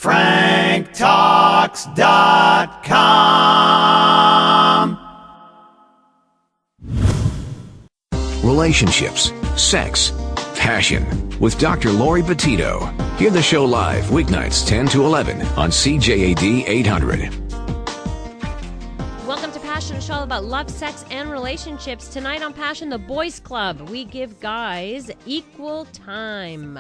franktalks.com. Relationships, sex, passion. With Dr. Lori Petito. Hear the show live weeknights 10 to 11 on CJAD 800. Welcome to Passion, a show all about love, sex, and relationships. Tonight on Passion, the Boys Club. We give guys equal time.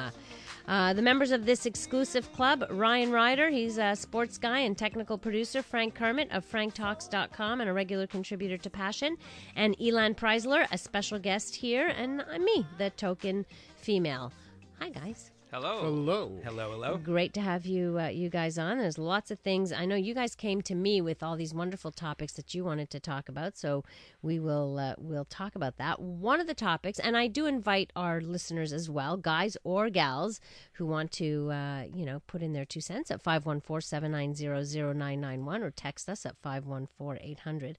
The members of this exclusive club, Ryan Ryder, he's a sports guy and technical producer, Frank Kermit of franktalks.com and a regular contributor to Passion, and Elan Preisler, a special guest here, and I'm me, the token female. Hi, guys. Hello. Hello. Hello, hello. Great to have you you guys on. There's lots of things. I know you guys came to me with all these wonderful topics that you wanted to talk about, so we'll talk about that. One of the topics, and I do invite our listeners as well, guys or gals, who want to put in their 2 cents at 514-790-0991 or text us at 514-800.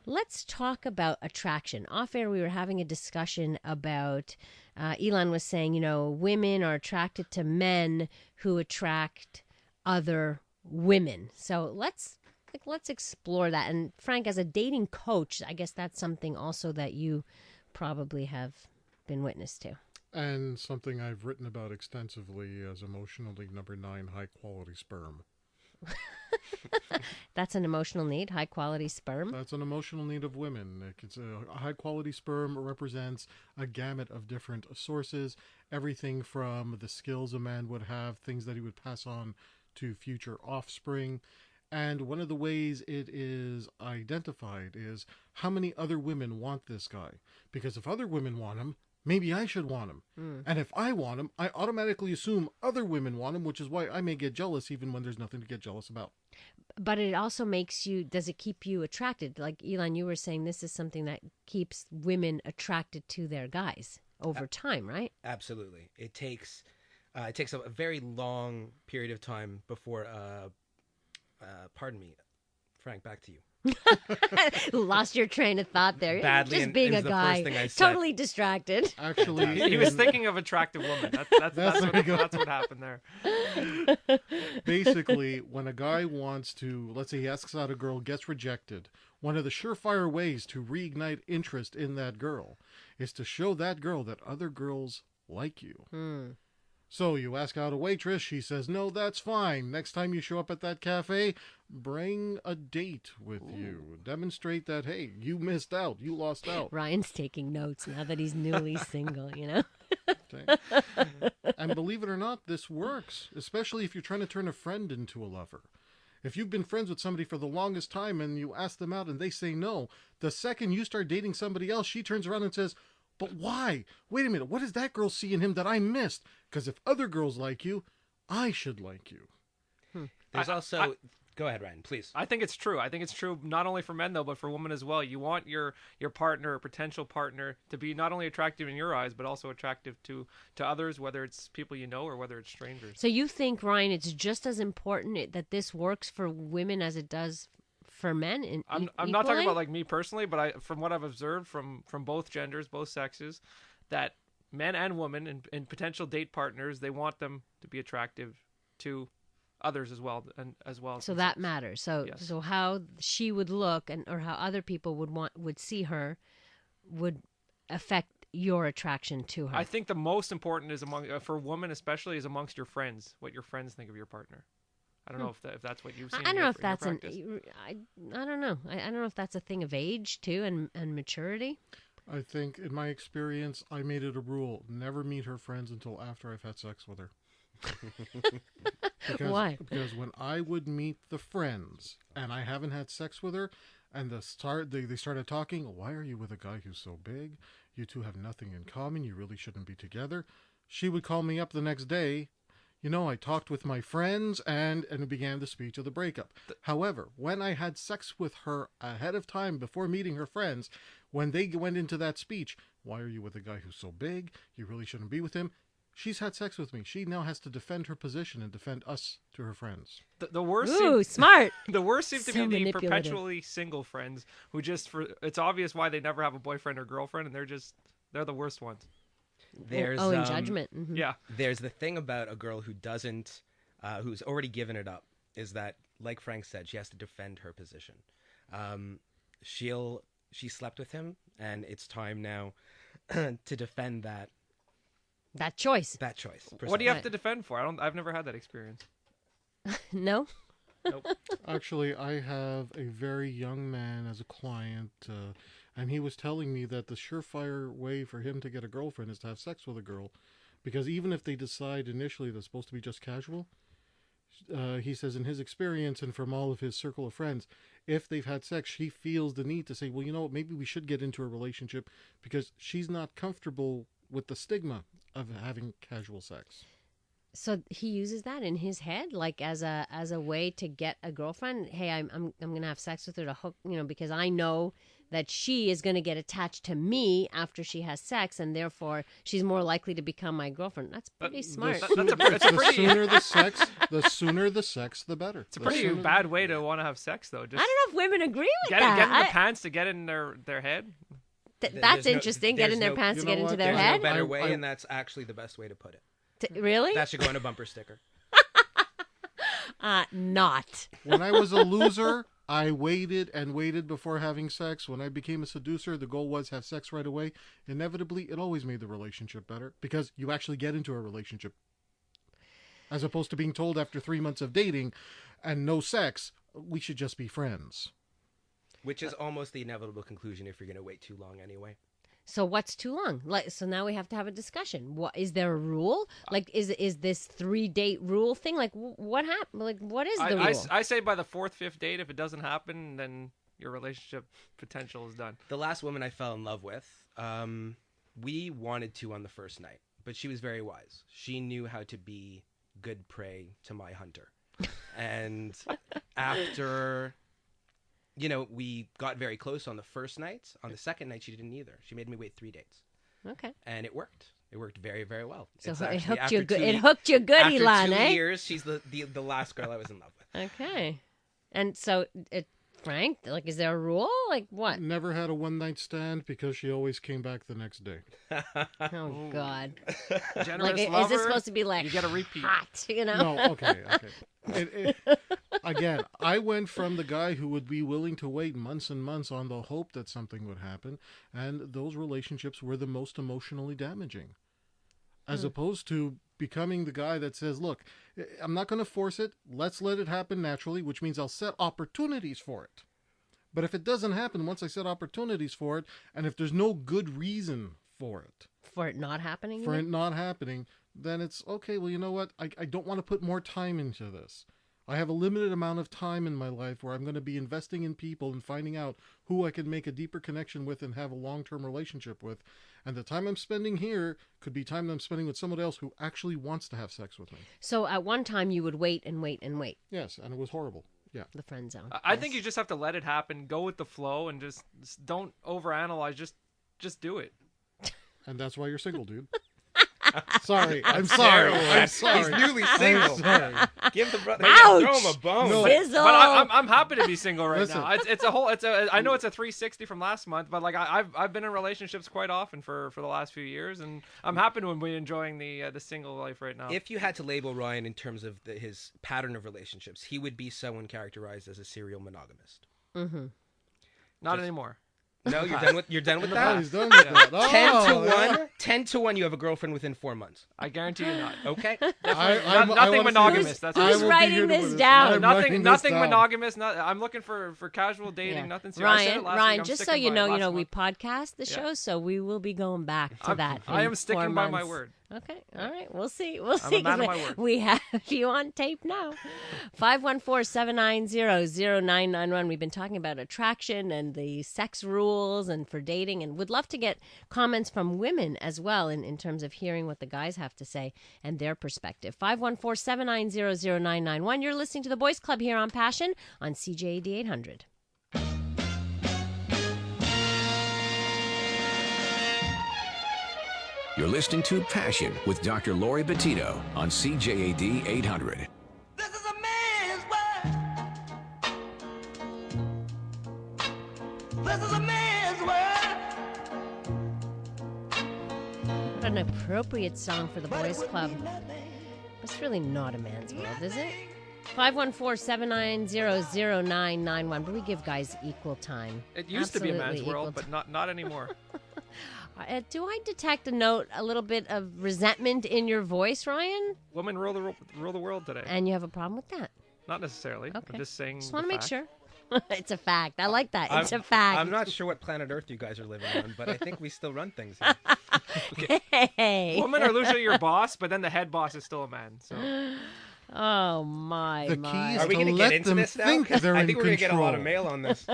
Let's talk about attraction. Off air, we were having a discussion about, Elan was saying, women are attracted to men who attract other women. So let's explore that. And Frank, as a dating coach, I guess that's something also that you probably have been witness to. And something I've written about extensively as emotionally number 9, high quality sperm. That's an emotional need, high quality sperm. That's an emotional need of women. It's a high quality sperm represents a gamut of different sources, everything from the skills a man would have, things that he would pass on to future offspring. And one of the ways it is identified is how many other women want this guy. Because if other women want him, maybe I should want him. And if I want him, I automatically assume other women want him, which is why I may get jealous even when there's nothing to get jealous about. But it also does it keep you attracted? Like, Elan, you were saying this is something that keeps women attracted to their guys over time, right? Absolutely. It takes a very long period of time before, pardon me, Frank, back to you. Lost your train of thought there. Badly, just being a guy, totally distracted. Actually, he was thinking of attractive women. That's what happened there. Basically, when a guy wants to, let's say he asks out a girl, gets rejected, one of the surefire ways to reignite interest in that girl is to show that girl that other girls like you. So you ask out a waitress, she says, no, that's fine. Next time you show up at that cafe, bring a date with you. Demonstrate that, hey, you missed out. You lost out. Ryan's taking notes now that he's newly single, Okay. And believe it or not, this works, especially if you're trying to turn a friend into a lover. If you've been friends with somebody for the longest time and you ask them out and they say no, the second you start dating somebody else, she turns around and says, but why? Wait a minute, what does that girl see in him that I missed? Because if other girls like you, I should like you. There's go ahead, Ryan, please. I think it's true. I think it's true not only for men, though, but for women as well. You want your partner, or potential partner, to be not only attractive in your eyes, but also attractive to others, whether it's people you know or whether it's strangers. So you think, Ryan, it's just as important that this works for women as it does for men? I'm not talking about like me personally, but from what I've observed from both genders, both sexes, that men and women and potential date partners, they want them to be attractive to others as well. So that matters. So yes. So how she would look or how other people would see her would affect your attraction to her. I think the most important is for women especially is amongst your friends, what your friends think of your partner. I don't know if that's what you've seen. I don't know if that's I don't know. I don't know if that's a thing of age too and maturity. I think in my experience, I made it a rule: never meet her friends until after I've had sex with her. Why? Because when I would meet the friends and I haven't had sex with her, and they started talking, why are you with a guy who's so big? You two have nothing in common. You really shouldn't be together. She would call me up the next day. I talked with my friends, and it began the speech of the breakup. However, when I had sex with her ahead of time before meeting her friends, when they went into that speech, why are you with a guy who's so big? You really shouldn't be with him. She's had sex with me. She now has to defend her position and defend us to her friends. The worst. Smart. The worst seems to be the perpetually single friends who it's obvious why they never have a boyfriend or girlfriend, and they're the worst ones. There's in judgment. Mm-hmm. Yeah. There's the thing about a girl who doesn't who's already given it up, is that, like Frank said, she has to defend her position. She slept with him, and it's time now to defend that choice. That choice. What do you have to defend for? I've never had that experience. No? Nope. Actually, I have a very young man as a client, and he was telling me that the surefire way for him to get a girlfriend is to have sex with a girl. Because even if they decide initially they're supposed to be just casual, he says in his experience and from all of his circle of friends, if they've had sex, he feels the need to say, well, you know what, maybe we should get into a relationship because she's not comfortable with the stigma of having casual sex. So he uses that in his head, like as a way to get a girlfriend. Hey, I'm gonna have sex with her to hook, because I know that she is gonna get attached to me after she has sex, and therefore she's more likely to become my girlfriend. That's pretty smart. The sooner the sex, the better. It's a pretty bad way to want to have sex, though. Just I don't know if women agree with that. Getting the pants to get in their head. That's interesting. Get in their pants to get into their head. There's no better way, and that's actually the best way to put it. Really? That should go on a bumper sticker. Not. When I was a loser, I waited and waited before having sex. When I became a seducer, the goal was have sex right away. Inevitably, it always made the relationship better because you actually get into a relationship. As opposed to being told after 3 months of dating and no sex, we should just be friends. Which is almost the inevitable conclusion if you're going to wait too long anyway. So what's too long? So now we have to have a discussion. What is there a rule? Like, is this 3-date rule thing? Like, what happened? Like, what is the rule? I say by the 4th, 5th date, if it doesn't happen, then your relationship potential is done. The last woman I fell in love with, we wanted to on the first night, but she was very wise. She knew how to be good prey to my hunter. And after... we got very close on the first night. On the second night, she didn't either. She made me wait 3 dates. Okay. And it worked. It worked very, very well. So it hooked you good. It hooked you good, Elon, After 2 eh? years, she's the last girl I was in love with. Okay. And so, Frank, like, is there a rule? Like, what? Never had a one-night stand because she always came back the next day. Oh, God. Generous like, lover, is this supposed to be like you get a repeat. hot, No, okay. Again, I went from the guy who would be willing to wait months and months on the hope that something would happen, and those relationships were the most emotionally damaging. As opposed to becoming the guy that says, look, I'm not going to force it. Let's let it happen naturally, which means I'll set opportunities for it. But if it doesn't happen once I set opportunities for it, and if there's no good reason for it, for it not happening, then it's okay. Well, you know what? I don't want to put more time into this. I have a limited amount of time in my life where I'm going to be investing in people and finding out who I can make a deeper connection with and have a long-term relationship with. And the time I'm spending here could be time I'm spending with someone else who actually wants to have sex with me. So at one time you would wait and wait and wait. Yes, and it was horrible. Yeah. The friend zone. I think you just have to let it happen, go with the flow, and just don't overanalyze. Just do it. And that's why you're single, dude. Sorry. I'm sorry. He's newly single. Sorry. Give the brother. Ouch! Throw him a bone. No. Fizzle! But I'm happy to be single right Listen. now. I know it's a 360 from last month, but like I've been in relationships quite often for the last few years, and I'm happy to be enjoying the single life right now. If you had to label Ryan in terms of his pattern of relationships, he would be someone characterized as a serial monogamist. Mm-hmm. Not anymore. No, you're done with Oh, that. he's done with that. Oh, 10 to 1, you have a girlfriend within 4 months. I guarantee you not. Okay. Nothing monogamous. That's Who's writing this down? Nothing monogamous. I'm looking for casual dating. Yeah. Nothing serious. I said it last week, I'm just so sticking you by know, it last we month. podcast the show, so we will be going back to that. I in am sticking 4 by my months. word. Okay, all right, we'll see. I'm a man of my word. We have you on tape now. 514-790-0991. We've been talking about attraction and the sex rules and for dating, and would love to get comments from women as well in terms of hearing what the guys have to say and their perspective. 514-790-0991. You're listening to the Boys Club here on Passion on CJAD 800. You're listening to Passion with Dr. Lori Bettito on CJAD 800. This is a man's world. This is a man's world. What an appropriate song for the Boys Club. It's really not a man's world, is it? 514-790-0991. But we give guys equal time. It used to be a man's Absolutely world, equal but not anymore. do I detect a little bit of resentment in your voice, Ryan? Women rule the world today. And you have a problem with that? Not necessarily. Okay. I'm just saying. Just want to the make fact. sure. It's a fact. I like that. It's a fact. I'm not sure what planet Earth you guys are living on, but I think we still run things here. Hey. Women are usually your boss, but then the head boss is still a man. So Oh my. The key is Are we to going to let get into them this now? think they're I in think we're going to get a lot of control. mail on this.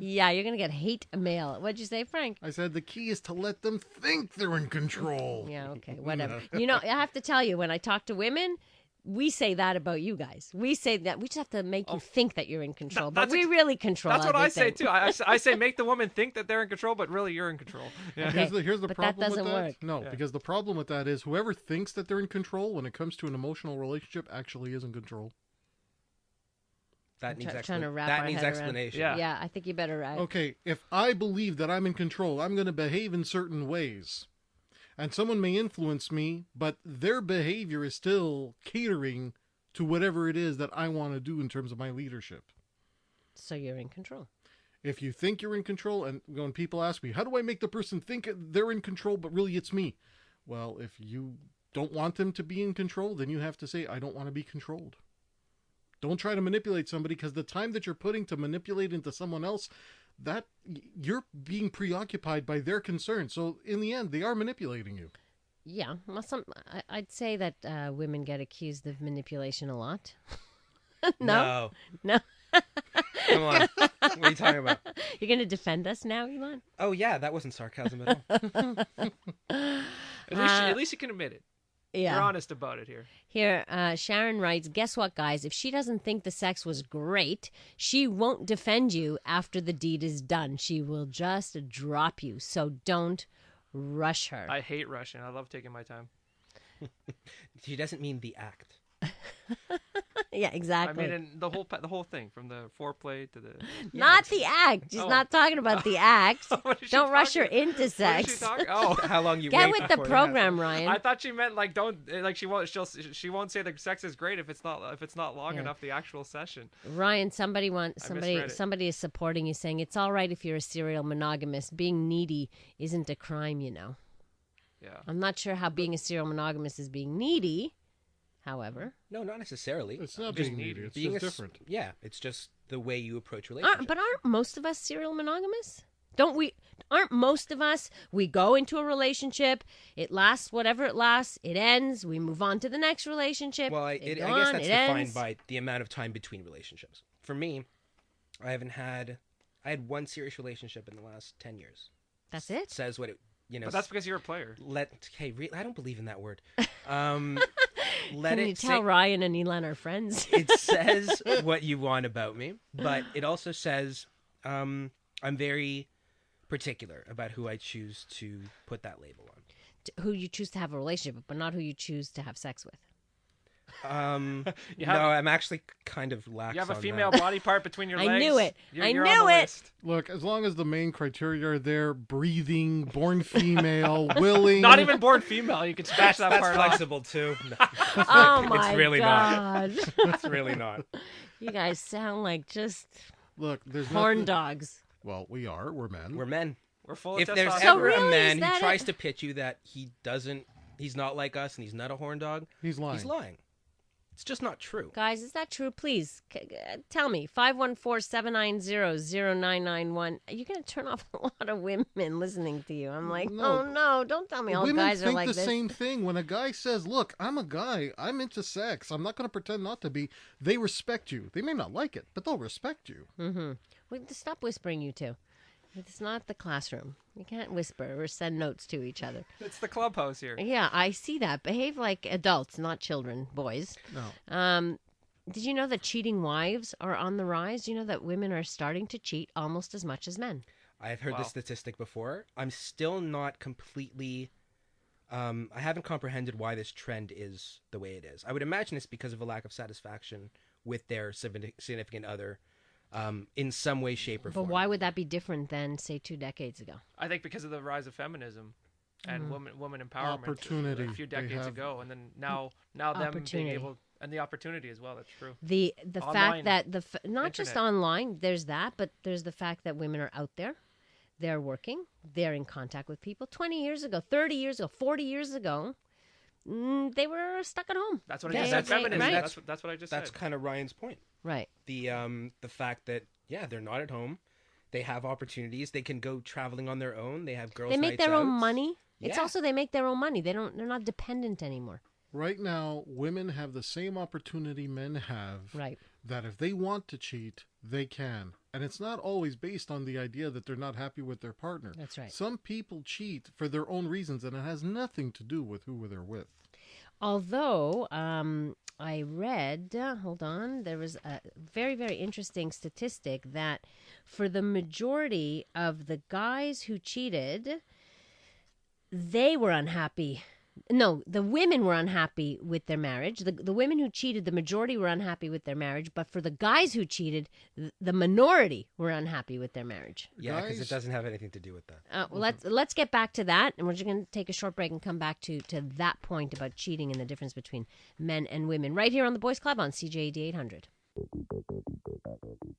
Yeah, you're gonna get hate mail. What'd you say, Frank? I said the key is to let them think they're in control. Yeah, okay, whatever. You know, I have to tell you, when I talk to women, we say that about you guys. We say that we just have to make you think that you're in control, but we really control. that's what I say everything. too. I say make the woman think that they're in control, but really you're in control. Yeah. Okay, Here's the but problem that doesn't with that. work. No, because the problem with that is whoever thinks that they're in control when it comes to an emotional relationship actually is in control. That needs, trying to wrap that our needs head around. explanation. Yeah. Yeah, I think you better. Okay, if I believe that I'm in control, I'm going to behave in certain ways. And someone may influence me, but their behavior is still catering to whatever it is that I want to do in terms of my leadership. So you're in control. If you think you're in control, and when people ask me, how do I make the person think they're in control, but really it's me? Well, if you don't want them to be in control, then you have to say, I don't want to be controlled. Don't try to manipulate somebody, because the time that you're putting to manipulate into someone else, that you're being preoccupied by their concerns. So in the end, they are manipulating you. Yeah, well, I'd say that women get accused of manipulation a lot. No. Come on. What are you talking about? You're going to defend us now, Elon? Oh, yeah, that wasn't sarcasm at all. At least you can admit it. Yeah. You're honest about it here. Here, Sharon writes, guess what, guys? If she doesn't think the sex was great, she won't defend you after the deed is done. She will just drop you. So don't rush her. I hate rushing. I love taking my time. She doesn't mean the act. Yeah, exactly. I mean, and the whole thing, from the foreplay to the. Not the act. She's not talking about the act. What is she Don't rush her talking- into What is she sex. talking? Oh, How long you Get wait with the before it program, happens. Ryan. I thought she meant like don't like she won't say the sex is great if it's not long Yeah. enough the actual session. Ryan, somebody misread it. somebody is supporting you, saying it's all right if you're a serial monogamist. Being needy isn't a crime, you know. Yeah. I'm not sure how being a serial monogamist is being needy. However, No, not necessarily. It's not Just being needy. needy. It's Being just a s- different. Yeah, it's just the way you approach relationships. aren't most of us serial monogamous? Don't we? Aren't most of us? We go into a relationship. It lasts whatever it lasts. It ends. We move on to the next relationship. Well, I It guess on, that's it defined ends. by the amount of time between relationships. For me, I had one serious relationship in the last 10 years. That's it. Says what it, But that's because you're a player. I don't believe in that word. Let Can it you tell say, Ryan and Elon are friends? it says what you want about me, but it also says I'm very particular about who I choose to put that label on. Who you choose to have a relationship with, but not who you choose to have sex with. No, have- I'm actually kind of lax You have a on female that. body part between your I legs. knew it. You're, I you're knew on the it. list. Look, as long as the main criteria are there, breathing, born female, willing. Not even born female. You can scratch that That's part off. flexible too. No, Oh my it's really god! it's really not. You guys sound like just Look, there's horn nothing... dogs. Well, we are. We're men. We're men. We're full of If there's testosterone. So ever really, a man is who that tries it? to pitch you that he's not like us and he's not a horn dog, He's lying. he's lying. It's just not true. Guys, is that true? Please tell me. 514-790-0991. You're going to turn off a lot of women listening to you. I'm like, No. oh no, don't tell me all Women guys are think like the this. same thing. When a guy says, look, I'm a guy, I'm into sex, I'm not going to pretend not to be, they respect you. They may not like it, but they'll respect you. Well, stop whispering, you two. It's not the classroom. You can't whisper or send notes to each other. It's the clubhouse here. Yeah, I see that. Behave like adults, not children, boys. No. Did you know that cheating wives are on the rise? Do you know that women are starting to cheat almost as much as men? I've heard Wow. this statistic before. I'm still not completely. I haven't comprehended why this trend is the way it is. I would imagine it's because of a lack of satisfaction with their significant other, in some way, shape, or But form. why would that be different than, say, 2 decades ago? I think because of the rise of feminism. and woman empowerment Opportunity. a few They decades have- ago, and then now them being Opportunity. able, and the opportunity as well. That's true. The Online, fact that not just internet. online, there's that, but there's the fact that women are out there. They're working. They're in contact with people. 20 years ago, 30 years ago, 40 years ago, they were stuck at home. That's what Yeah, I just said. that's Feminism. right. That's what I just That's said. kind of Ryan's point. Right. The fact that they're not at home, they have opportunities, they can go traveling on their own, they have girls' They make nights their own outs. money. It's Yeah. also they make their own money. They're not dependent anymore. Right now, women have the same opportunity men have. Right. That if they want to cheat, they can. And it's not always based on the idea that they're not happy with their partner. That's right. Some people cheat for their own reasons, and it has nothing to do with who they're with. Although I read, hold on, there was a very, very interesting statistic that for the majority of the guys who cheated, they were unhappy. No, the women were unhappy with their marriage. The women who cheated, the majority were unhappy with their marriage. But for the guys who cheated, the minority were unhappy with their marriage. Yeah, because Guys- it doesn't have anything to do with that. Well, let's get back to that, and we're just going to take a short break and come back to that point about cheating and the difference between men and women right here on the Boys Club on CJAD 800.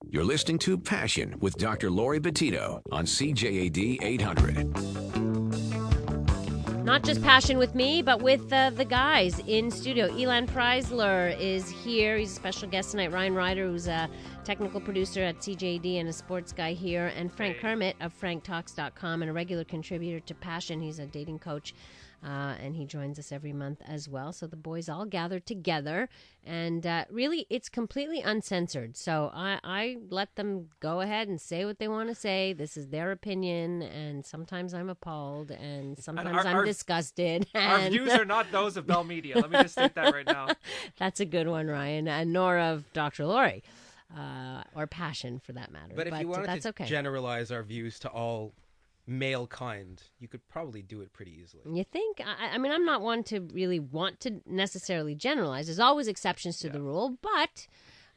You're listening to Passion with Dr. Lori Bettito on CJAD 800. Not just passion with me, but with the guys in studio. Elan Preisler is here. He's a special guest tonight. Ryan Ryder, who's a technical producer at CJD and a sports guy here. And Frank Kermit of franktalks.com and a regular contributor to Passion. He's a dating coach. And he joins us every month as well. So the boys all gather together. And really, it's completely uncensored. So I let them go ahead and say what they want to say. This is their opinion. And sometimes I'm appalled. And sometimes I'm disgusted. Our And views are not those of Bell Media. Let me just state that right now. that's a good one, Ryan. Nor of Dr. Lori. Or Passion, for that matter. But if you wanted that's to okay. generalize our views to all male kind, you could probably do it pretty easily. You think? I mean, I'm not one to really want to necessarily generalize. There's always exceptions to the rule, but,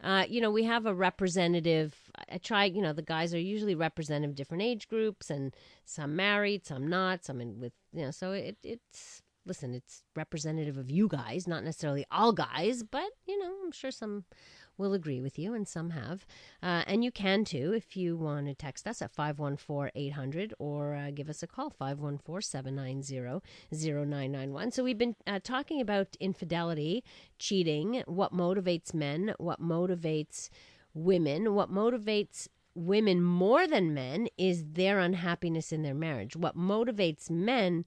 we have a representative. I try, the guys are usually representative of different age groups, and some married, some not, some with, so it's, listen, it's representative of you guys, not necessarily all guys, but, I'm sure some will agree with you, and some have. And you can, too, if you want to text us at 514-800 or give us a call, 514-790-0991. So we've been talking about infidelity, cheating, what motivates men, what motivates women. What motivates women more than men is their unhappiness in their marriage. What motivates men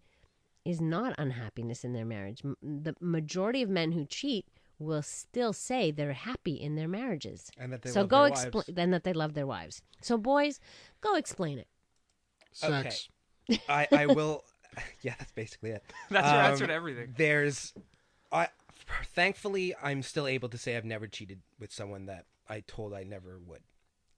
is not unhappiness in their marriage. The majority of men who cheat will still say they're happy in their marriages. And that they so love go their explain, wives. then that they love their wives. So boys, go explain it. Sex. I will. Yeah, that's basically it. That's your answer to everything. Thankfully, I'm still able to say I've never cheated with someone that I told I never would.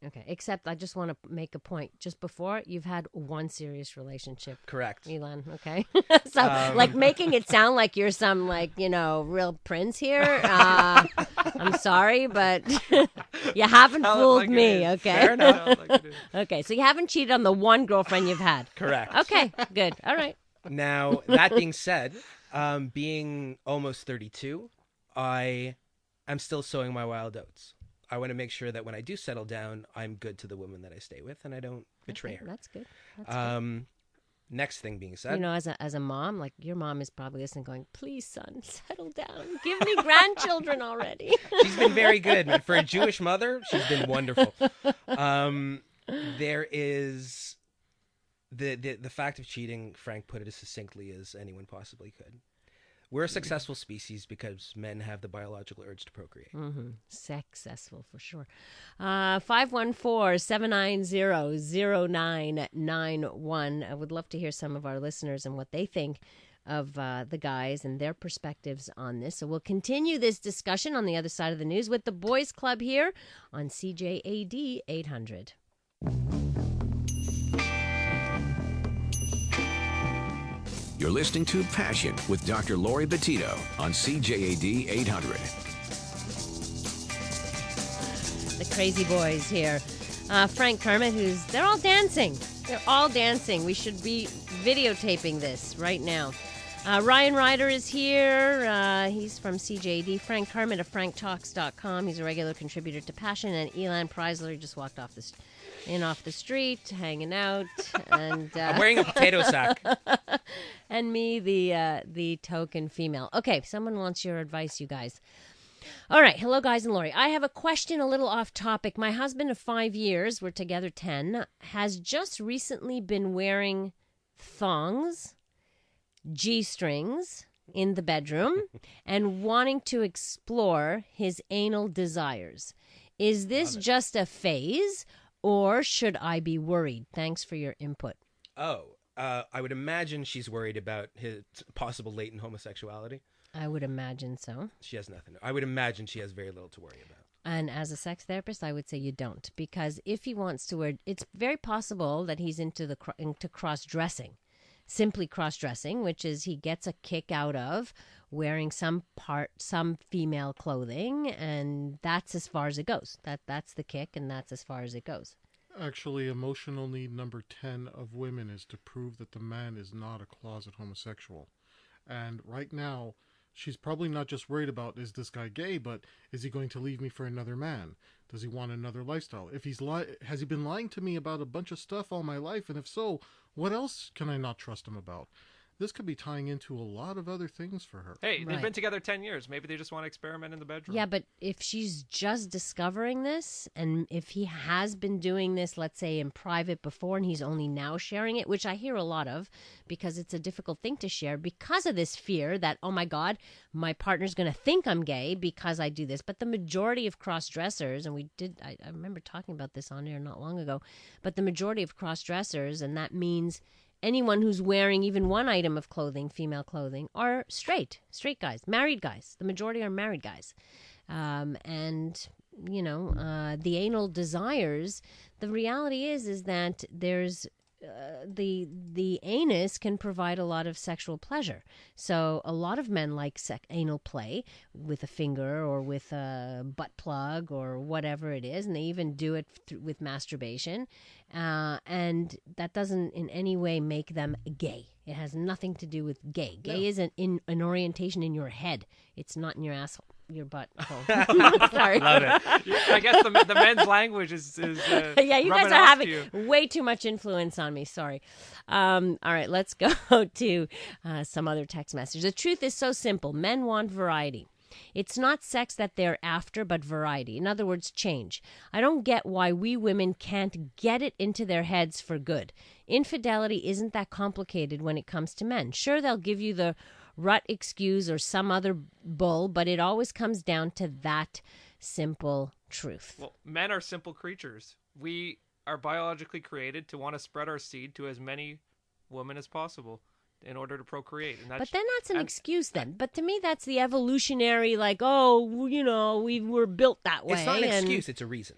Okay, except I just want to make a point. Just before, you've had one serious relationship. Correct. Elon, okay? So, making it sound like you're some, real prince here. I'm sorry, but you haven't Tell it fooled like it me, is. okay? Fair enough. Tell it like it is. Okay, so you haven't cheated on the one girlfriend you've had. Correct. Okay, good. All right. Now, that being said, being almost 32, I am still sowing my wild oats. I want to make sure that when I do settle down, I'm good to the woman that I stay with, and I don't betray her. That's good. That's Next thing being said, good. As a mom, your mom is probably listening going, please, son, settle down. Give me grandchildren already. she's been very good. And for a Jewish mother, she's been wonderful. There is the fact of cheating. Frank put it as succinctly as anyone possibly could. We're a successful species because men have the biological urge to procreate. Mm-hmm. Successful for sure. 514-790-0991. I would love to hear some of our listeners and what they think of the guys and their perspectives on this. So we'll continue this discussion on the other side of the news with the Boys Club here on CJAD 800. You're listening to Passion with Dr. Lori Bettito on CJAD 800. The crazy boys here. Frank Kermit, they're all dancing. They're all dancing. We should be videotaping this right now. Ryan Ryder is here. He's from CJAD. Frank Kermit of franktalks.com. He's a regular contributor to Passion. And Elan Preisler just walked off the street, hanging out. And I'm wearing a potato sack. and me, the token female. Okay, someone wants your advice, you guys. All right. Hello, guys and Lori. I have a question a little off topic. My husband of 5 years, we're together 10, has just recently been wearing thongs, G-strings in the bedroom and wanting to explore his anal desires. Is this just a phase or should I be worried? Thanks for your input. I would imagine she's worried about his possible latent homosexuality. I would imagine so. She has nothing. I would imagine she has very little to worry about. And as a sex therapist, I would say you don't. Because if he wants to wear, it's very possible that he's into cross-dressing. Simply cross-dressing, which is he gets a kick out of wearing some female clothing, and that's as far as it goes. That's the kick, and that's as far as it goes. Actually, emotional need number 10 of women is to prove that the man is not a closet homosexual. And right now, she's probably not just worried about, is this guy gay, but is he going to leave me for another man? Does he want another lifestyle? If has he been lying to me about a bunch of stuff all my life? And if so, what else can I not trust him about? This could be tying into a lot of other things for her. Hey, they've Right. been together 10 years. Maybe they just want to experiment in the bedroom. Yeah, but if she's just discovering this, and if he has been doing this, let's say, in private before, and he's only now sharing it, which I hear a lot of, because it's a difficult thing to share, because of this fear that, oh my God, my partner's going to think I'm gay because I do this. But the majority of cross-dressers, and I remember talking about this on air not long ago, but the majority of cross-dressers, and that means anyone who's wearing even one item of clothing, female clothing, are straight guys, married guys. The majority are married guys. And, the anal desires, the reality is that there's the anus can provide a lot of sexual pleasure. So a lot of men like anal play with a finger or with a butt plug or whatever it is, and they even do it with masturbation. And that doesn't in any way make them gay. It has nothing to do with gay. Gay is an orientation in your head. It's not in your asshole. Your butt. Sorry. Love it. I guess the men's language is yeah, you guys rubbing are off having to you. way too much influence on me. Sorry. All right, let's go to some other text messages. The truth is so simple. Men want variety. It's not sex that they're after, but variety. In other words, change. I don't get why we women can't get it into their heads for good. Infidelity isn't that complicated when it comes to men. Sure, they'll give you the rut excuse or some other bull, but it always comes down to that simple truth. Well, men are simple creatures. We are biologically created to want to spread our seed to as many women as possible in order to procreate. And But then that's an excuse then. But to me, that's the evolutionary, we were built that way. It's not an excuse, it's a reason.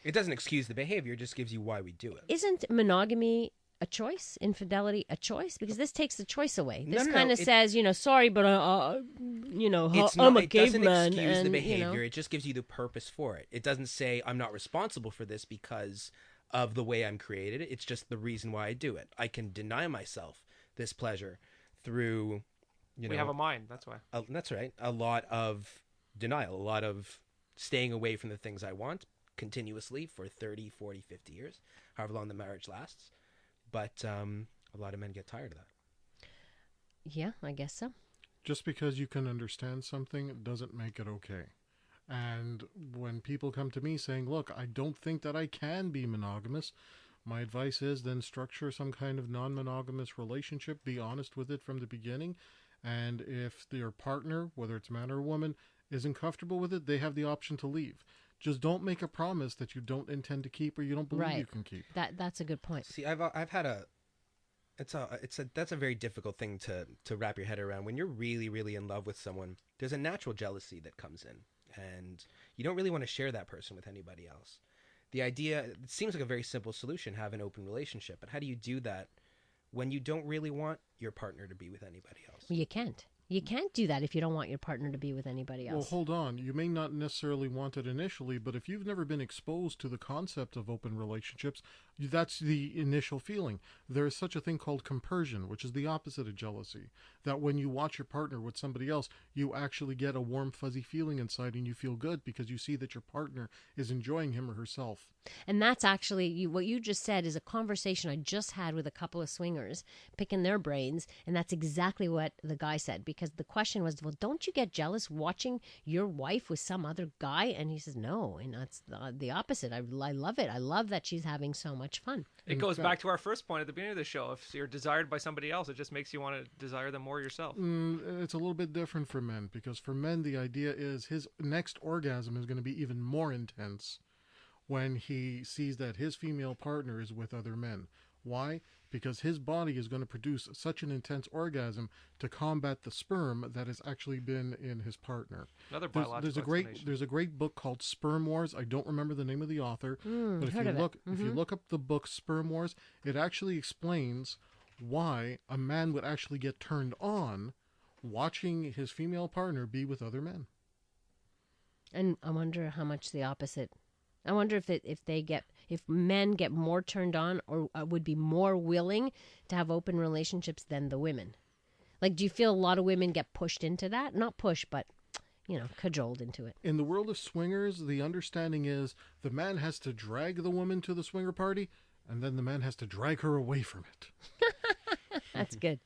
It doesn't excuse the behavior, it just gives you why we do it. Isn't monogamy a choice? Infidelity a choice? Because this takes the choice away. This No, kind of says, sorry, but It's I'm not, a it doesn't caveman. excuse the and, behavior, it just gives you the purpose for it. It doesn't say I'm not responsible for this because of the way I'm created. It's just the reason why I do it. I can deny myself this pleasure through, we have a mind, that's why. That's right. A lot of denial, a lot of staying away from the things I want continuously for 30, 40, 50 years, however long the marriage lasts. But a lot of men get tired of that. Yeah, I guess so. Just because you can understand something doesn't make it okay. And when people come to me saying, look, I don't think that I can be monogamous, my advice is then structure some kind of non-monogamous relationship. Be honest with it from the beginning. And if your partner, whether it's man or woman, isn't comfortable with it, they have the option to leave. Just don't make a promise that you don't intend to keep or you don't believe you can keep. That's a good point. See, I've had that's a very difficult thing to wrap your head around. When you're really, really in love with someone, there's a natural jealousy that comes in, and you don't really want to share that person with anybody else. The idea, it seems like a very simple solution, have an open relationship, but how do you do that when you don't really want your partner to be with anybody else? You can't. You can't do that if you don't want your partner to be with anybody Well, else. hold on. You may not necessarily want it initially, but if you've never been exposed to the concept of open relationships, that's the initial feeling. There is such a thing called compersion, which is the opposite of jealousy. That when you watch your partner with somebody else, you actually get a warm, fuzzy feeling inside and you feel good because you see that your partner is enjoying him or herself. And that's actually what you just said is a conversation I just had with a couple of swingers, picking their brains, and that's exactly what the guy said. Because the question was, well, don't you get jealous watching your wife with some other guy? And he says, no, and that's the opposite. I love it. I love that she's having so much fun. It goes back to our first point at the beginning of the show. If you're desired by somebody else, it just makes you want to desire them more yourself. It's a little bit different for men, because for men, the idea is his next orgasm is going to be even more intense when he sees that his female partner is with other men. Why? Because his body is going to produce such an intense orgasm to combat the sperm that has actually been in his partner. Another biological There's a great book called Sperm Wars. I don't remember the name of the author, but if you look up the book Sperm Wars, it actually explains why a man would actually get turned on watching his female partner be with other men. And I wonder how much the opposite. I wonder if men get more turned on or would be more willing to have open relationships than the women. Like, do you feel a lot of women get pushed into that? Not pushed, but, cajoled into it. In the world of swingers, the understanding is the man has to drag the woman to the swinger party, and then the man has to drag her away from it. That's good.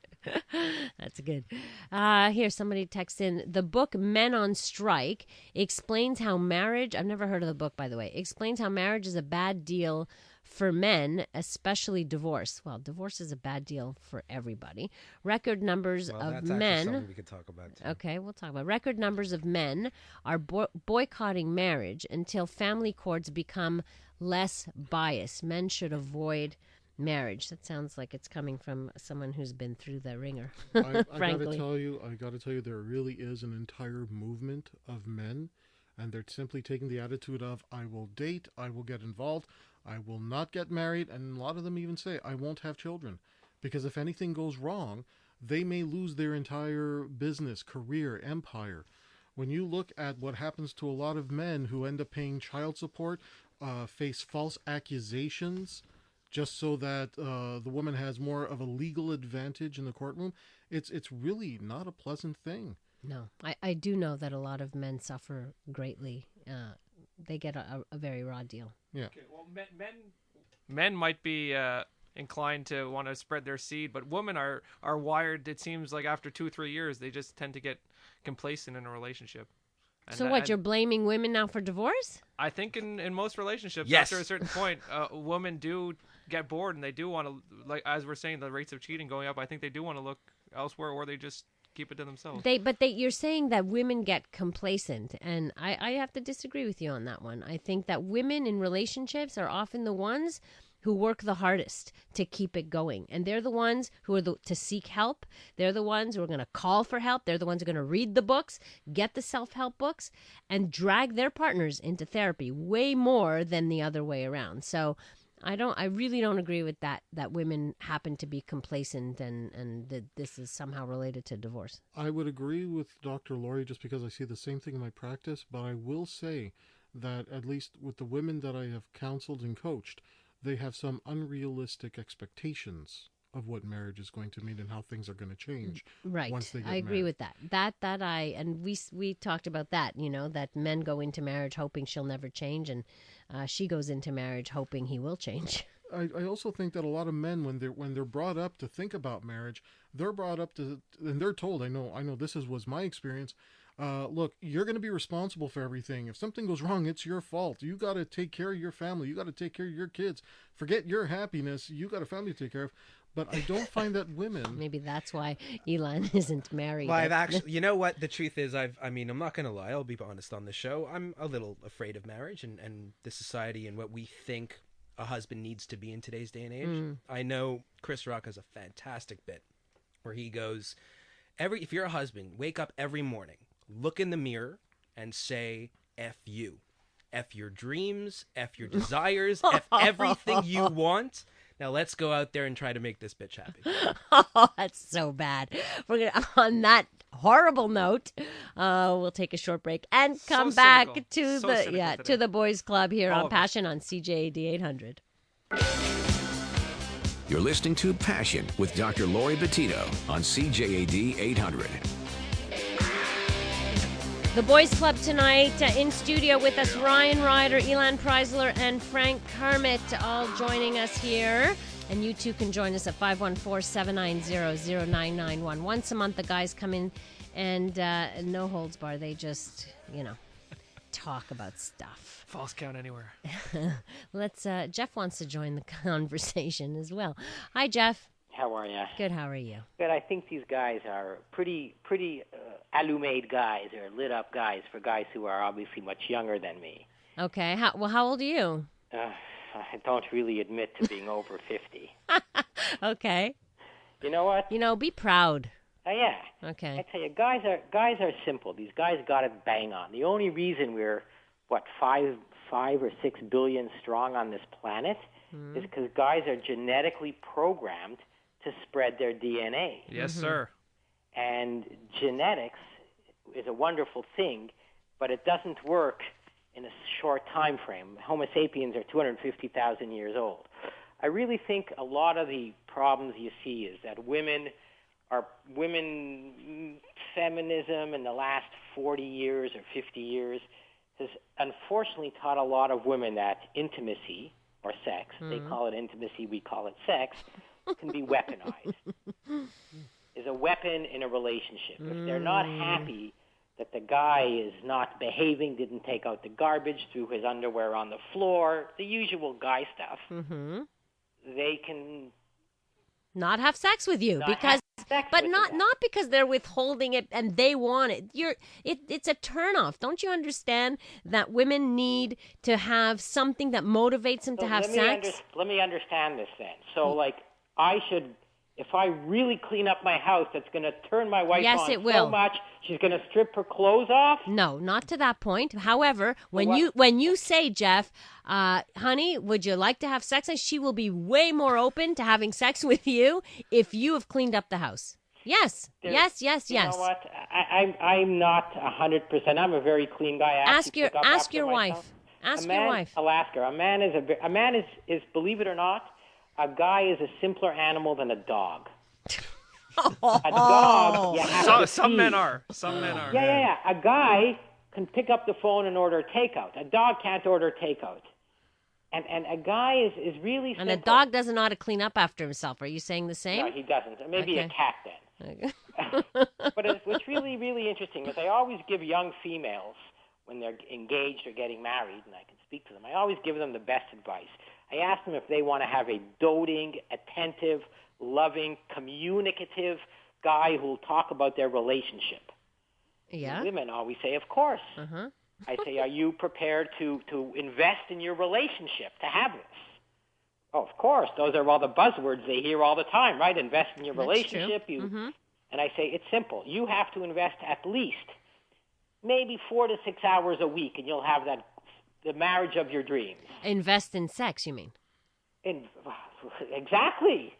That's good. Here, somebody texts in, the book Men on Strike explains how marriage, I've never heard of the book, by the way, explains how marriage is a bad deal for men, especially divorce. Well, divorce is a bad deal for everybody. Record numbers of that's men. something we could talk about too. Okay, we'll talk about record numbers of men are boycotting marriage until family courts become less biased. Men should avoid marriage. That sounds like it's coming from someone who's been through the ringer. I frankly. gotta tell you, there really is an entire movement of men, and they're simply taking the attitude of, I will date, I will get involved, I will not get married, and a lot of them even say, I won't have children. Because if anything goes wrong, they may lose their entire business, career, empire. When you look at what happens to a lot of men who end up paying child support, face false accusations, just so that the woman has more of a legal advantage in the courtroom, it's really not a pleasant thing. No, I do know that a lot of men suffer greatly. They get a very raw deal. Yeah. Okay, well, men might be inclined to want to spread their seed, but women are wired. It seems like after 2-3 years, they just tend to get complacent in a relationship. And So what, you're blaming women now for divorce? I think in most relationships, Yes. after a certain point, women do get bored and they do want to, like as we're saying, the rates of cheating going up. I think they do want to look elsewhere, or they just keep it to themselves. You're saying that women get complacent, and I have to disagree with you on that one. I think that women in relationships are often the ones who work the hardest to keep it going. And they're the ones who are to seek help. They're the ones who are going to call for help. They're the ones who are going to read the books, get the self-help books, and drag their partners into therapy way more than the other way around. So I really don't agree with that women happen to be complacent and that this is somehow related to divorce. I would agree with Dr. Laurie just because I see the same thing in my practice, but I will say that at least with the women that I have counseled and coached, they have some unrealistic expectations of what marriage is going to mean and how things are going to change. Right. Once they get I agree married. with that. We talked about that, that men go into marriage hoping she'll never change, and she goes into marriage hoping he will change. I also think that a lot of men, when they're brought up to think about marriage, they're brought up to, and they're told, I know this was my experience. Look, you're going to be responsible for everything. If something goes wrong, it's your fault. You got to take care of your family. You got to take care of your kids. Forget your happiness. You got a family to take care of. But I don't find that women. Maybe that's why Elon isn't married. Well, I've actually, you know what? The truth is, I'm not going to lie. I'll be honest on the show. I'm a little afraid of marriage and the society and what we think a husband needs to be in today's day and age. I know Chris Rock has a fantastic bit where he goes, if you're a husband, wake up every morning, look in the mirror and say, F you. F your dreams, F your desires, F everything you want. Now let's go out there and try to make this bitch happy. Oh, that's so bad. We're gonna, on that horrible note, we'll take a short break and come back cynical. to So the cynical today. to the boys club here All on of us. Passion on CJAD 800. You're listening to Passion with Dr. Lori Petito on CJAD 800. The Boys Club tonight in studio with us, Ryan Ryder, Elan Preisler, and Frank Kermit, all joining us here. And you too can join us at 514-790-0991. Once a month, the guys come in and no holds bar. They just, talk about stuff. False count anywhere. Let's. Jeff wants to join the conversation as well. Hi, Jeff. How are you? Good. How are you? Good. I think these guys are pretty allumed guys, or lit up guys for guys who are obviously much younger than me. Okay. How old are you? I don't really admit to being over 50. Okay. You know what? Be proud. Yeah. Okay. I tell you, guys are simple. These guys got it bang on. The only reason we're 5 or 6 billion strong on this planet is because guys are genetically programmed to spread their DNA. Yes, sir. And genetics is a wonderful thing, but it doesn't work in a short time frame. Homo sapiens are 250,000 years old. I really think a lot of the problems you see is that women feminism in the last 40 years or 50 years has unfortunately taught a lot of women that intimacy or sex, they call it intimacy, we call it sex, can be weaponized. Is a weapon in a relationship. If they're not happy that the guy is not behaving, didn't take out the garbage, threw his underwear on the floor, the usual guy stuff, they can not have sex with you not because have sex but with not you. not because they're withholding it and they want it. It's a turnoff. Don't you understand that women need to have something that motivates them to have sex? Let me understand this then. So, if I really clean up my house, that's going to turn my wife Yes, on it will. so much, she's going to strip her clothes off? No, not to that point. However, when you say, Jeff, honey, would you like to have sex? She will be way more open to having sex with you if you have cleaned up the house. Yes, yes. You know what? I'm not 100%. I'm a very clean guy. Ask your wife. Ask your wife. I'll ask her. A man is, believe it or not, a guy is a simpler animal than a dog. A dog, you have to Some feed. men are. Some men are. Yeah. A guy can pick up the phone and order takeout. A dog can't order takeout. And a guy is really simple. And a dog doesn't know how to clean up after himself. Are you saying the same? No, he doesn't. Maybe a Okay. cat then. But what's really, really interesting is I always give young females, when they're engaged or getting married, and I can speak to them, I always give them the best advice. I ask them if they want to have a doting, attentive, loving, communicative guy who will talk about their relationship. Yeah. Women always say, of course. Uh-huh. I say, are you prepared to invest in your relationship, to have this? Oh, of course. Those are all the buzzwords they hear all the time, right? Invest in your That's relationship. true. And I say, it's simple. You have to invest at least maybe 4 to 6 hours a week, and you'll have the marriage of your dreams. Invest in sex, you mean? Exactly.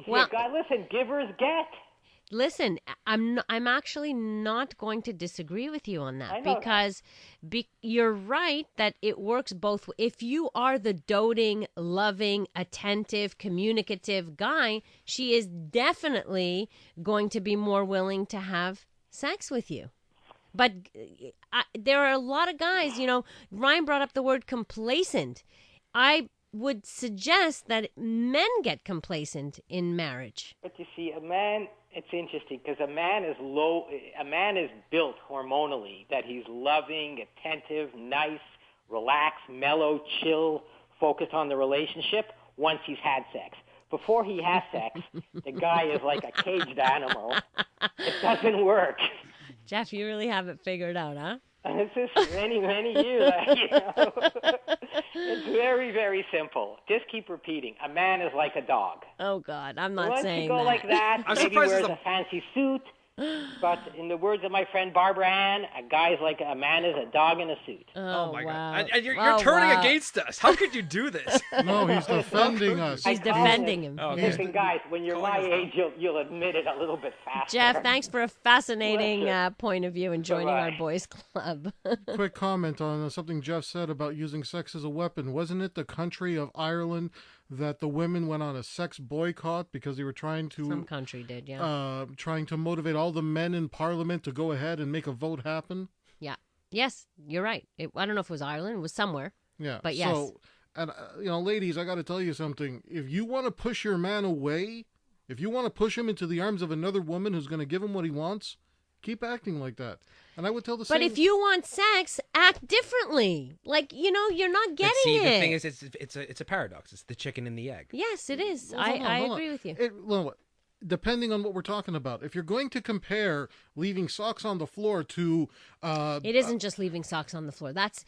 Well, listen, givers get. listen, I'm actually not going to disagree with you on that I know because you're right that it works both. If you are the doting, loving, attentive, communicative guy, she is definitely going to be more willing to have sex with you. But there are a lot of guys, Ryan brought up the word complacent. I would suggest that men get complacent in marriage. But you see, a man, it's interesting because a man is built hormonally that he's loving, attentive, nice, relaxed, mellow, chill, focused on the relationship once he's had sex. Before he has sex, the guy is like a caged animal. It doesn't work. Jeff, you really have it figured out, huh? It's just many, many years. It's very, very simple. Just keep repeating. A man is like a dog. Oh, God, I'm not Once saying you go that. like that, I'm maybe surprised wears there's a fancy suit, But in the words of my friend Barbara Ann, a guy's like a man is a dog in a suit. Oh my wow. God! And you're turning against us. How could you do this? No, he's defending us. He's defending him. Oh, Listen, guys, when you're my age, you'll admit it a little bit faster. Jeff, thanks for a fascinating Pleasure. point of view and joining our Bye-bye. boys club. Quick comment on something Jeff said about using sex as a weapon. Wasn't it the country of Ireland that the women went on a sex boycott because they were trying to Some country did, yeah. trying to motivate all the men in Parliament to go ahead and make a vote happen? Yeah. Yes, you're right. I don't know if it was Ireland. It was somewhere. Yeah. But yes. So, and ladies, I got to tell you something. If you want to push your man away, if you want to push him into the arms of another woman who's going to give him what he wants, keep acting like that. And I would tell the same. But if you want sex, act differently. Like, you're not getting But see, it. the thing is, it's a paradox. It's the chicken and the egg. Yes, it is. Well, hold on, I hold on. agree with you. Depending on what we're talking about, if you're going to compare leaving socks on the floor to It isn't just leaving socks on the floor. That's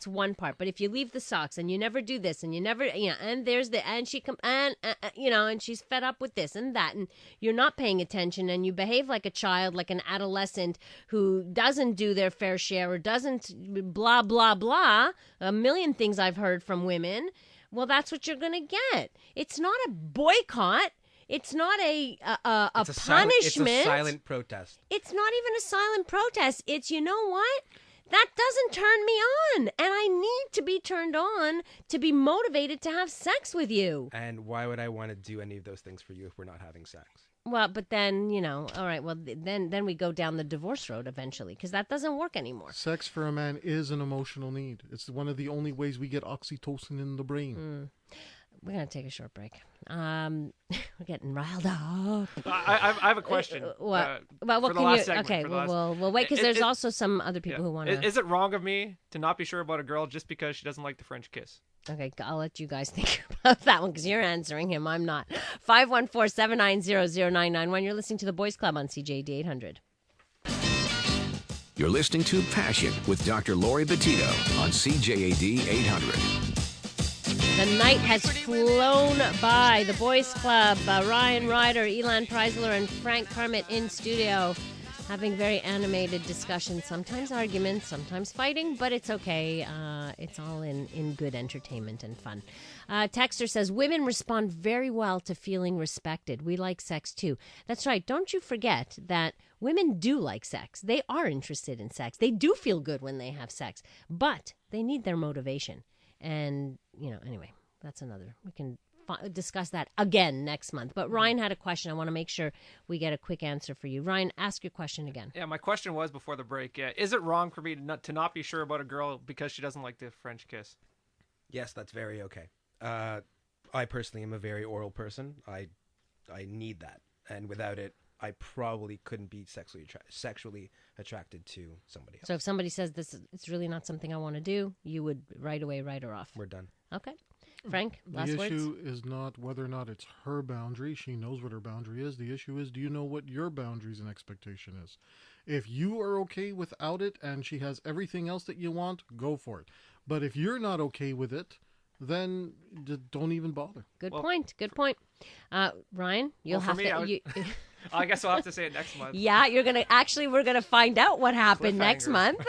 one part. But if you leave the socks and you never do this and you never, and there's and she and she's fed up with this and that, and you're not paying attention and you behave like a child, like an adolescent who doesn't do their fair share or doesn't blah, blah, blah, a million things I've heard from women, well, that's what you're going to get. It's not a boycott. It's not a punishment. It's a silent protest. It's not even a silent protest. It's, you know what? That doesn't turn me on. And I need to be turned on to be motivated to have sex with you. And why would I want to do any of those things for you if we're not having sex? Well, but then, all right, well, then we go down the divorce road eventually because that doesn't work anymore. sex for a man is an emotional need. It's one of the only ways we get oxytocin in the brain. We're going to take a short break. We're getting riled up. I have a question. What for the last segment, okay, for the last- we'll wait because there's it- also some other people who want to. Is it wrong of me to not be sure about a girl just because she doesn't like the French kiss? Okay, I'll let you guys think about that one because you're answering him. I'm not. 514-790-0991. You're listening to The Boys Club on CJAD 800. You're listening to Passion with Dr. Lori Bettito on CJAD 800. The night has flown by. The Boys Club, Ryan Ryder, Elan Preisler, and Frank Kermit in studio having very animated discussions, sometimes arguments, sometimes fighting, but it's okay. It's all in good entertainment and fun. Texter says, women respond very well to feeling respected. We like sex too. That's right. Don't you forget that women do like sex. They are interested in sex. They do feel good when they have sex, but they need their motivation. And, anyway, that's another. We can discuss that again next month. But Ryan had a question. I want to make sure we get a quick answer for you. Ryan, ask your question again. Yeah, my question was before the break. Is it wrong for me to not be sure about a girl because she doesn't like the French kiss? Yes, that's very okay. I personally am a very oral person. I need that. And without it, I probably couldn't be sexually attracted to somebody else. So if somebody says it's really not something I want to do, you would right away write her off. We're done. Okay. Frank, last The words? issue is not whether or not it's her boundary. She knows what her boundary is. The issue is, do you know what your boundaries and expectation is? If you are okay without it and she has everything else that you want, go for it. But if you're not okay with it, then don't even bother. Good point. Ryan, you'll for have me, to... I guess I'll have to say it next month. Yeah, we're going to find out what happened next Cliffhanger. month.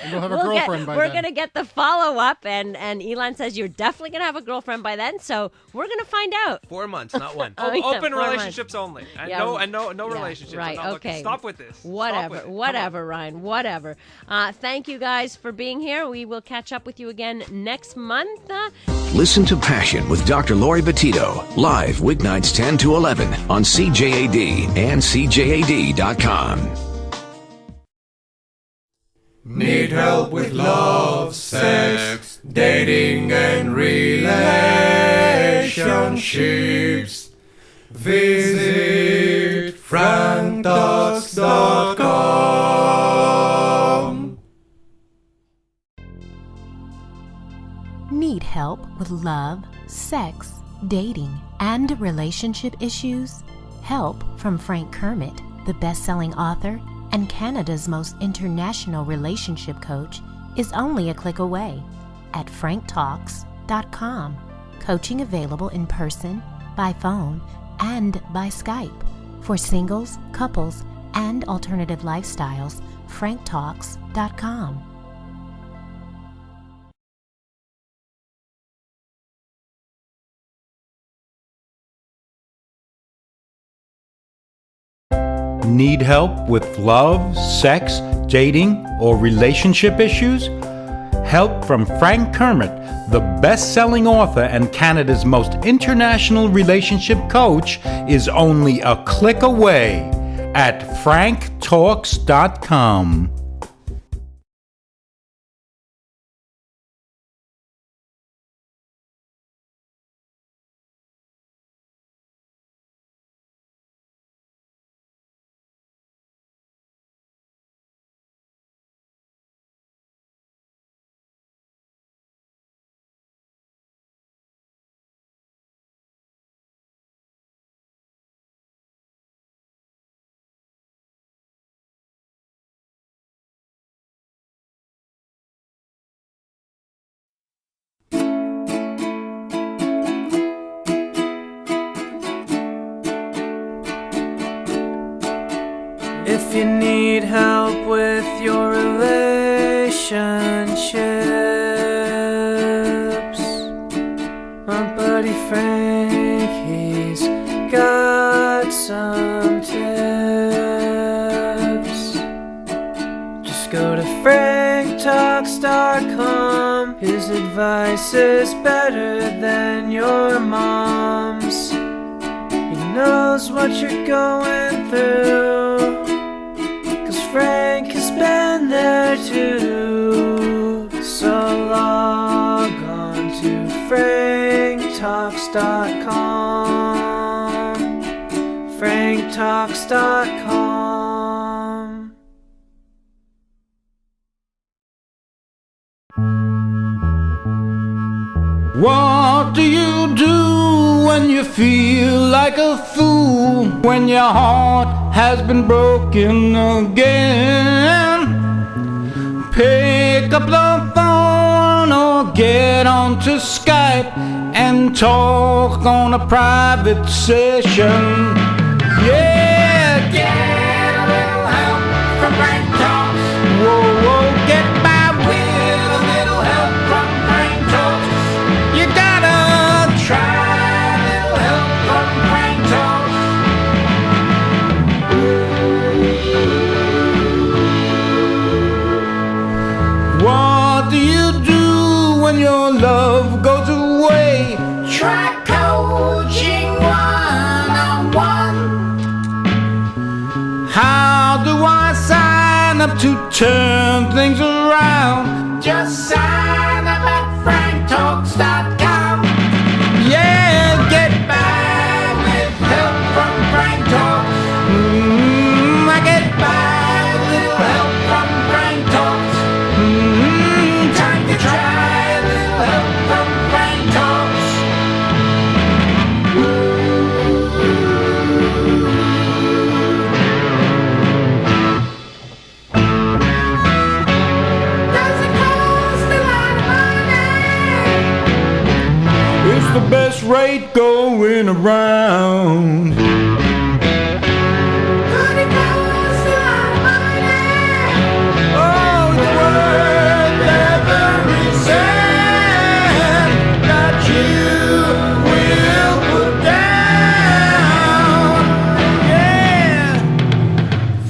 And you'll have a girlfriend by We're then. going to get the follow-up, and Elan says you're definitely going to have a girlfriend by then, so we're going to find out. 4 months, not one. Oh, yeah, Open 4 months. relationships only. And Yeah, no yeah, relationships. right, I'm not looking. okay. Stop with this. Stop Whatever, with it. Come whatever, Ryan, whatever. Thank you guys for being here. We will catch up with you again next month. Listen to Passion with Dr. Lori Bettito, live weeknights 10 to 11 on CJAD and CJAD.com. Need help with love, sex, dating and relationships? Visit franktalks.com. Need help with love, sex, dating, and relationship issues? Help from Frank Kermit, the best-selling author and Canada's most international relationship coach, is only a click away at franktalks.com. Coaching available in person, by phone, and by Skype for singles, couples, and alternative lifestyles, franktalks.com. Need help with love, sex, dating, or relationship issues? Help from Frank Kermit, the best-selling author and Canada's most international relationship coach, is only a click away at franktalks.com. If you need help with your relationships, my buddy Frank, he's got some tips. Just go to franktalks.com. His advice is better than your mom's. He knows what you're going through, Frank has been there too. So log on to franktalks.com. franktalks.com. What do you do when you feel like a fool? When your heart has been broken again? Pick up the phone or get onto Skype and talk on a private session. Yeah, get a little help from Frank Talks. Whoa, whoa, get by with a little help from Frank Talks. You gotta try a little help from Frank Talks. What do you do when your love goes away? Try coaching one-on-one. How do I sign up to turn things around? Just sign up at franktalks.com. Yeah, get by with help from Frank Talks. I get by with little help from Frank Talks. Time to try a little help from Frank Talks. Doesn't cost a lot of money. It's the best rate going around. But it costs a lot of money. Oh, it's worth every cent that you will put down. Yeah.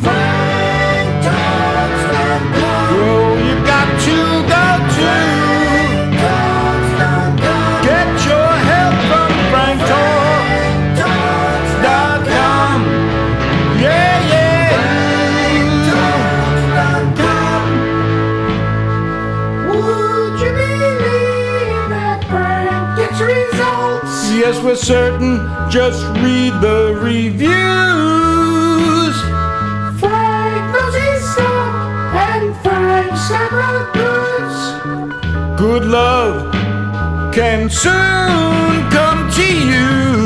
Frank Talks.com. Oh, you got to go to get your help from Frank Talks.com. Yeah, yeah. Frank.com. Would you believe that Frank gets results? Yes, we're certain. Just read the reviews. Frank knows his stuff, and Frank's got the goods. Good love can soon come to you.